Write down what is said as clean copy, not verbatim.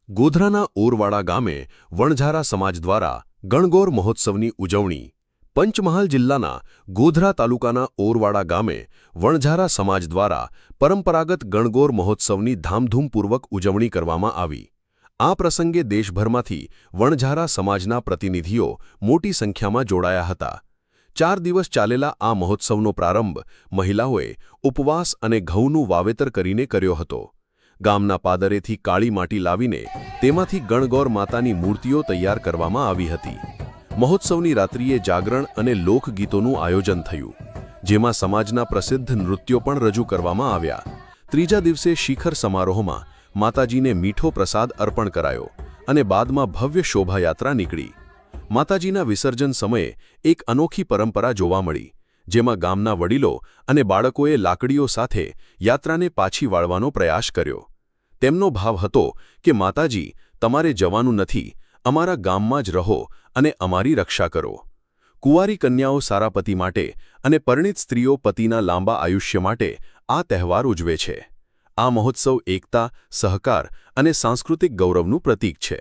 ગોધરાના ઓરવાડા ગામે વણઝારા સમાજ દ્વારા ગણગોર મહોત્સવની ઉજવણી। પંચમહાલ જિલ્લાના ગોધરા તાલુકાના ઓરવાડા ગામે વણઝારા સમાજ દ્વારા પરંપરાગત ગણગોર મહોત્સવની ધામધૂમપૂર્વક ઉજવણી કરવામાં આવી। આ પ્રસંગે દેશભરમાંથી વણઝારા સમાજના પ્રતિનિધિઓ મોટી સંખ્યામાં જોડાયા હતા। 4 દિવસ ચાલેલા આ મહોત્સવનો પ્રારંભ મહિલાઓએ ઉપવાસ અને ઘઉંનું વાવેતર કરીને કર્યો હતો। ગામના પાદરેથી કાળી માટી લાવીને તેમાંથી ગણગોર માતાની મૂર્તિઓ તૈયાર કરવામાં આવી હતી। મહોત્સવની રાત્રિએ જાગરણ અને લોકગીતોનું આયોજન થયું, જેમાં સમાજના પ્રસિદ્ધ નૃત્યો પણ રજૂ કરવામાં આવ્યા। ત્રીજા દિવસે શિખર સમારોહમાં માતાજીને મીઠો પ્રસાદ અર્પણ કરાયો અને બાદમાં ભવ્ય શોભાયાત્રા નીકળી। માતાજીના વિસર્જન સમયે એક અનોખી પરંપરા જોવા મળી, જેમાં ગામના વડીલો અને બાળકોએ લાકડીઓ સાથે યાત્રાને પાછી વાળવાનો પ્રયાસ કર્યો। તેમનો ભાવ હતો કે માતાજી, તમારે જવાનું નથી, અમારા ગામમાં જ રહો અને અમારી રક્ષા કરો। કુંવારી કન્યાઓ સારા પતિ માટે અને પરિણીત સ્ત્રીઓ પતિના લાંબા આયુષ્ય માટે આ તહેવાર ઉજવે છે। આ મહોત્સવ એકતા, સહકાર અને સાંસ્કૃતિક ગૌરવનું પ્રતીક છે।